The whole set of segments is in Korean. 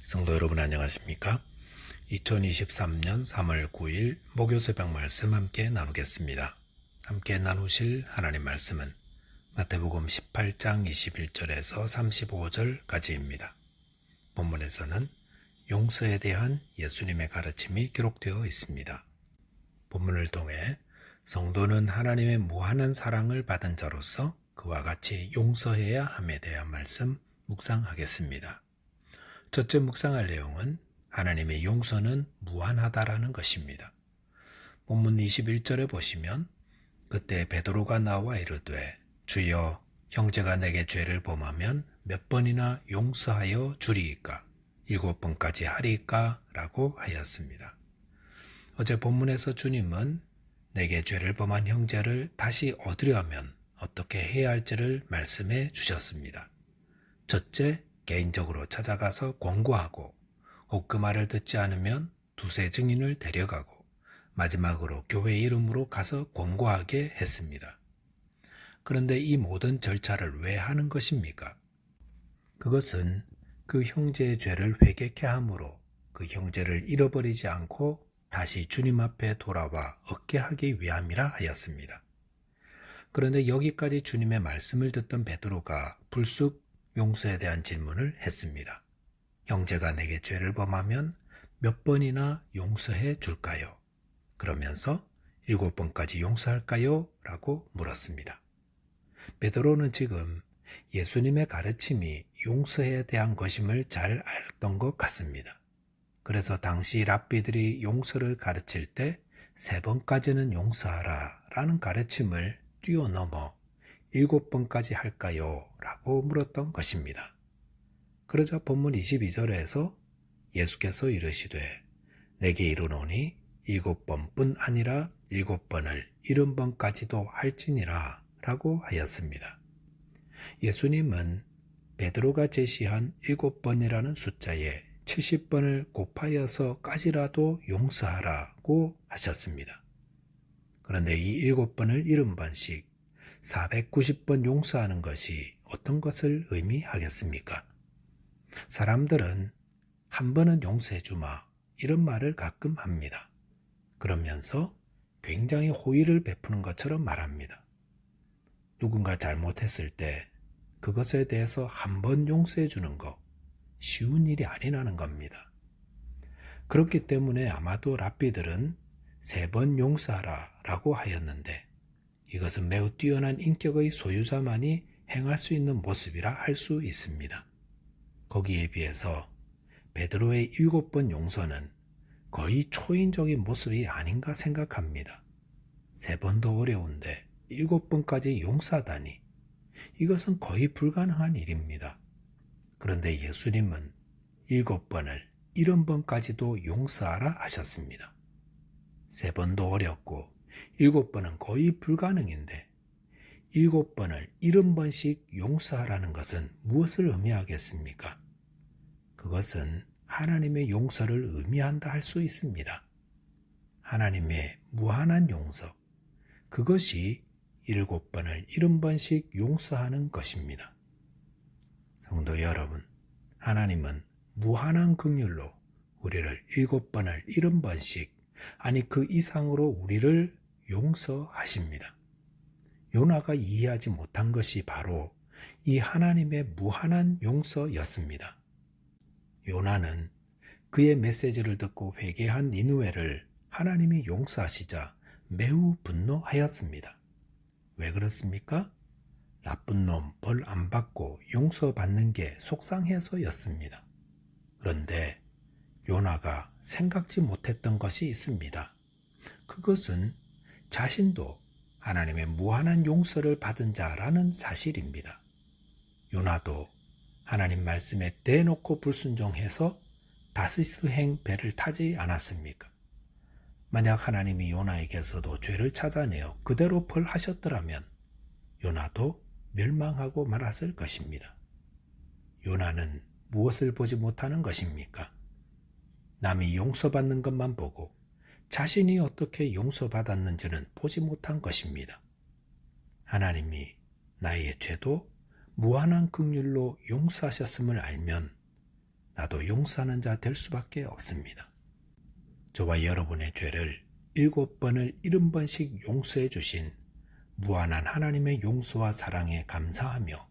성도 여러분 안녕하십니까? 2023년 3월 9일 목요 새벽 말씀 함께 나누겠습니다. 함께 나누실 하나님 말씀은 마태복음 18장 21절에서 35절까지입니다. 본문에서는 용서에 대한 예수님의 가르침이 기록되어 있습니다. 본문을 통해 성도는 하나님의 무한한 사랑을 받은 자로서 그와 같이 용서해야 함에 대한 말씀 묵상하겠습니다. 첫째 묵상할 내용은 하나님의 용서는 무한하다라는 것입니다. 본문 21절에 보시면 그때 베드로가 나와 이르되 주여 형제가 내게 죄를 범하면 몇 번이나 용서하여 주리이까 7번까지 하리이까 라고 하였습니다. 어제 본문에서 주님은 내게 죄를 범한 형제를 다시 얻으려면 어떻게 해야 할지를 말씀해 주셨습니다. 첫째, 개인적으로 찾아가서 권고하고 혹 그 말을 듣지 않으면 두세 증인을 데려가고 마지막으로 교회 이름으로 가서 권고하게 했습니다. 그런데 이 모든 절차를 왜 하는 것입니까? 그것은 그 형제의 죄를 회개케 함으로 그 형제를 잃어버리지 않고 다시 주님 앞에 돌아와 얻게 하기 위함이라 하였습니다. 그런데 여기까지 주님의 말씀을 듣던 베드로가 불쑥 용서에 대한 질문을 했습니다. 형제가 내게 죄를 범하면 몇 번이나 용서해 줄까요? 그러면서 7번까지 용서할까요? 라고 물었습니다. 베드로는 지금 예수님의 가르침이 용서에 대한 것임을 잘 알았던 것 같습니다. 그래서 당시 랍비들이 용서를 가르칠 때 3번까지는 용서하라 라는 가르침을 뛰어넘어 7번까지 할까요? 라고 물었던 것입니다. 그러자 본문 22절에서 예수께서 이르시되 내게 이르노니 7번뿐 아니라 7번을 70번까지도 할지니라 라고 하였습니다. 예수님은 베드로가 제시한 7번이라는 숫자에 70번을 곱하여서까지라도 용서하라고 하셨습니다. 그런데 이 7번을 70번씩 490번 용서하는 것이 어떤 것을 의미하겠습니까? 사람들은 한 번은 용서해 주마 이런 말을 가끔 합니다. 그러면서 굉장히 호의를 베푸는 것처럼 말합니다. 누군가 잘못했을 때 그것에 대해서 한 번 용서해 주는 거 쉬운 일이 아니라는 겁니다. 그렇기 때문에 아마도 랍비들은 3번 용서하라 라고 하였는데 이것은 매우 뛰어난 인격의 소유자만이 행할 수 있는 모습이라 할 수 있습니다. 거기에 비해서 베드로의 7번 용서는 거의 초인적인 모습이 아닌가 생각합니다. 3번도 어려운데 7번까지 용서하다니 이것은 거의 불가능한 일입니다. 그런데 예수님은 7번을 70번까지도 용서하라 하셨습니다. 3번도 어렵고 7번은 거의 불가능인데 7번을 70번씩 용서하라는 것은 무엇을 의미하겠습니까? 그것은 하나님의 용서를 의미한다 할 수 있습니다. 하나님의 무한한 용서, 그것이 7번을 70번씩 용서하는 것입니다. 성도 여러분, 하나님은 무한한 긍휼로 우리를 7번을 70번씩 아니 그 이상으로 우리를 용서하십니다. 요나가 이해하지 못한 것이 바로 이 하나님의 무한한 용서였습니다. 요나는 그의 메시지를 듣고 회개한 니느웨를 하나님이 용서하시자 매우 분노하였습니다. 왜 그렇습니까? 나쁜 놈 벌 안 받고 용서받는 게 속상해서였습니다. 그런데 요나가 생각지 못했던 것이 있습니다. 그것은 자신도 하나님의 무한한 용서를 받은 자라는 사실입니다. 요나도 하나님 말씀에 대놓고 불순종해서 다시스행 배를 타지 않았습니까? 만약 하나님이 요나에게서도 죄를 찾아내어 그대로 벌하셨더라면 요나도 멸망하고 말았을 것입니다. 요나는 무엇을 보지 못하는 것입니까? 남이 용서받는 것만 보고 자신이 어떻게 용서받았는지는 보지 못한 것입니다. 하나님이 나의 죄도 무한한 긍휼로 용서하셨음을 알면 나도 용서하는 자 될 수밖에 없습니다. 저와 여러분의 죄를 7번을 70번씩 용서해 주신 무한한 하나님의 용서와 사랑에 감사하며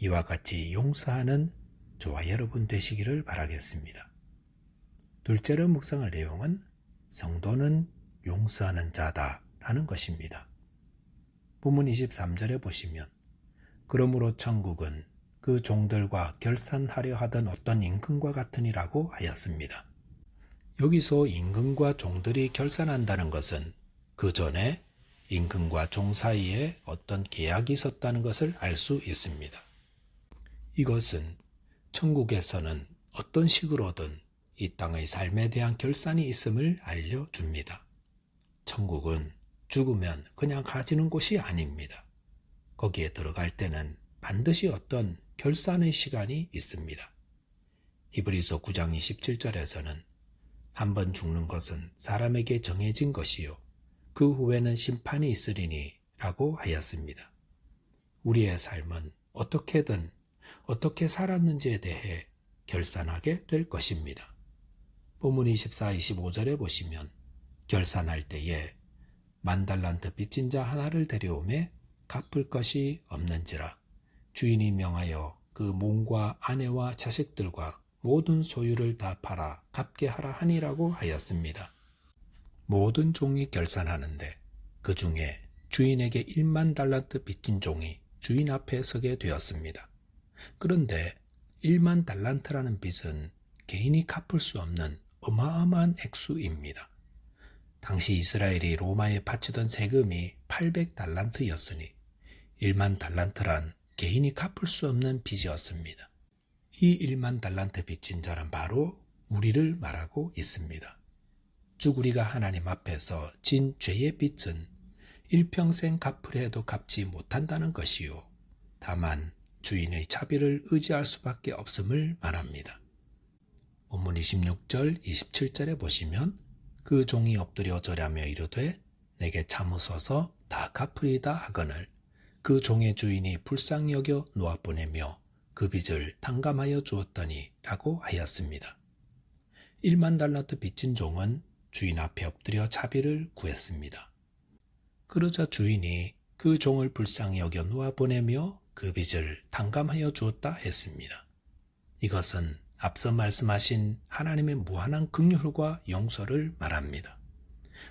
이와 같이 용서하는 저와 여러분 되시기를 바라겠습니다. 둘째로 묵상할 내용은 성도는 용서하는 자다라는 것입니다. 본문 23절에 보시면 그러므로 천국은 그 종들과 결산하려 하던 어떤 임금과 같으니라고 하였습니다. 여기서 임금과 종들이 결산한다는 것은 그 전에 임금과 종 사이에 어떤 계약이 있었다는 것을 알 수 있습니다. 이것은 천국에서는 어떤 식으로든 이 땅의 삶에 대한 결산이 있음을 알려줍니다. 천국은 죽으면 그냥 가지는 곳이 아닙니다. 거기에 들어갈 때는 반드시 어떤 결산의 시간이 있습니다. 히브리서 9장 27절에서는 한 번 죽는 것은 사람에게 정해진 것이요 그 후에는 심판이 있으리니 라고 하였습니다. 우리의 삶은 어떻게든 어떻게 살았는지에 대해 결산하게 될 것입니다. 본문 24, 25절에 보시면 결산할 때에 10,000달란트 빚진 자 하나를 데려오매 갚을 것이 없는지라 주인이 명하여 그 몸과 아내와 자식들과 모든 소유를 다 팔아 갚게 하라 하니라고 하였습니다. 모든 종이 결산하는데 그 중에 주인에게 10,000달란트 빚진 종이 주인 앞에 서게 되었습니다. 그런데 10,000달란트라는 빚은 개인이 갚을 수 없는 어마어마한 액수입니다. 당시 이스라엘이 로마에 바치던 세금이 800달란트였으니 10,000달란트란 개인이 갚을 수 없는 빚이었습니다. 이 10,000달란트 빚진 자는 바로 우리를 말하고 있습니다. 즉 우리가 하나님 앞에서 진 죄의 빚은 일평생 갚으려 해도 갚지 못한다는 것이요 다만 주인의 자비를 의지할 수밖에 없음을 말합니다. 본문 26절 27절에 보시면 그 종이 엎드려 절하며 이르되 내게 참으소서 다 갚으리다 하거늘 그 종의 주인이 불쌍히 여겨 놓아보내며 그 빚을 탕감하여 주었더니 라고 하였습니다. 10,000달란트 빚진 종은 주인 앞에 엎드려 자비를 구했습니다. 그러자 주인이 그 종을 불쌍히 여겨 놓아보내며 그 빚을 탕감하여 주었다 했습니다. 이것은 앞서 말씀하신 하나님의 무한한 긍휼과 용서를 말합니다.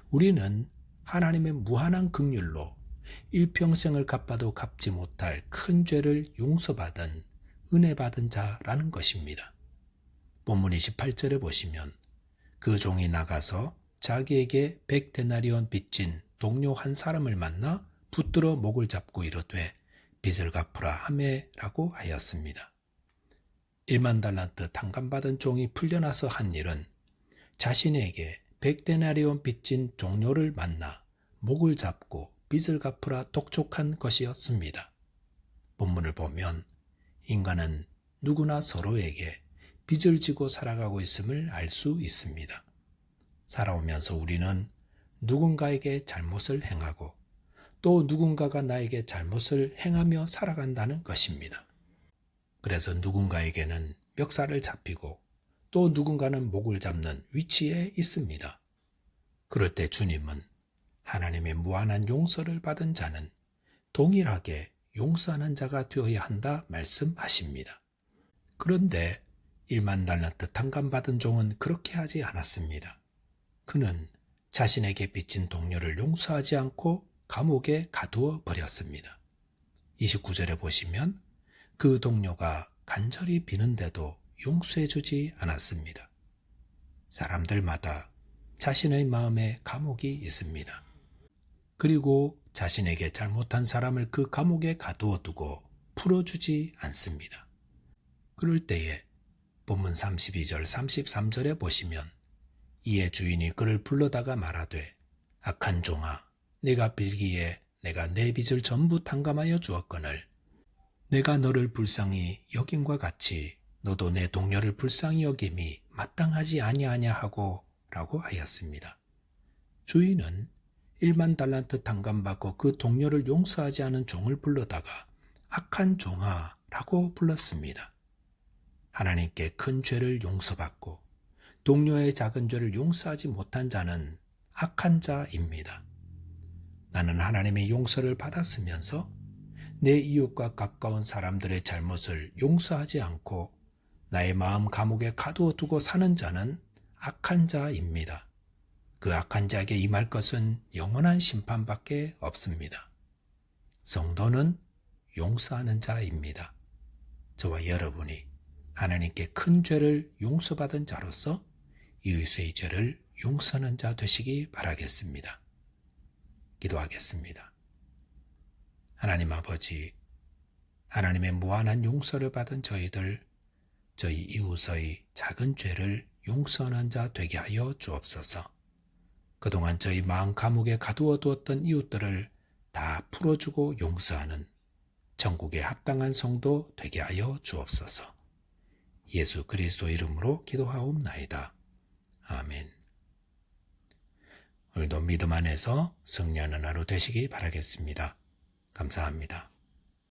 우리는 하나님의 무한한 긍휼로 일평생을 갚아도 갚지 못할 큰 죄를 용서받은 은혜 받은 자라는 것입니다. 본문 28절에 보시면 그 종이 나가서 자기에게 100데나리온 빚진 동료 한 사람을 만나 붙들어 목을 잡고 이르되 빚을 갚으라 하매라고 하였습니다. 10,000달란트 탕감받은 종이 풀려나서 한 일은 자신에게 100데나리온 빚진 동료를 만나 목을 잡고 빚을 갚으라 독촉한 것이었습니다. 본문을 보면 인간은 누구나 서로에게 빚을 지고 살아가고 있음을 알 수 있습니다. 살아오면서 우리는 누군가에게 잘못을 행하고 또 누군가가 나에게 잘못을 행하며 살아간다는 것입니다. 그래서 누군가에게는 멱살을 잡히고 또 누군가는 목을 잡는 위치에 있습니다. 그럴 때 주님은 하나님의 무한한 용서를 받은 자는 동일하게 용서하는 자가 되어야 한다 말씀하십니다. 그런데 10,000달란트 탕감받은 종은 그렇게 하지 않았습니다. 그는 자신에게 빚진 동료를 용서하지 않고 감옥에 가두어 버렸습니다. 29절에 보시면 그 동료가 간절히 비는데도 용서해 주지 않았습니다. 사람들마다 자신의 마음에 감옥이 있습니다. 그리고 자신에게 잘못한 사람을 그 감옥에 가두어 두고 풀어주지 않습니다. 그럴 때에 본문 32절 33절에 보시면 이에 주인이 그를 불러다가 말하되 악한 종아 내가 빌기에 내가 내 빚을 전부 탕감하여 주었거늘 내가 너를 불쌍히 여김과 같이 너도 내 동료를 불쌍히 여김이 마땅하지 아니하냐 하고 라고 하였습니다. 주인은 10,000달란트 탕감받고 그 동료를 용서하지 않은 종을 불러다가 악한 종아 라고 불렀습니다. 하나님께 큰 죄를 용서받고 동료의 작은 죄를 용서하지 못한 자는 악한 자입니다. 나는 하나님의 용서를 받았으면서 내 이웃과 가까운 사람들의 잘못을 용서하지 않고 나의 마음 감옥에 가두어 두고 사는 자는 악한 자입니다. 그 악한 자에게 임할 것은 영원한 심판밖에 없습니다. 성도는 용서하는 자입니다. 저와 여러분이 하나님께 큰 죄를 용서받은 자로서 이웃의 죄를 용서하는 자 되시기 바라겠습니다. 기도하겠습니다. 하나님 아버지, 하나님의 무한한 용서를 받은 저희 이웃의 작은 죄를 용서하는 자 되게 하여 주옵소서. 그동안 저희 마음 감옥에 가두어 두었던 이웃들을 다 풀어주고 용서하는 천국에 합당한 성도 되게 하여 주옵소서. 예수 그리스도 이름으로 기도하옵나이다. 아멘. 오늘도 믿음 안에서 승리하는 하루 되시기 바라겠습니다. 감사합니다.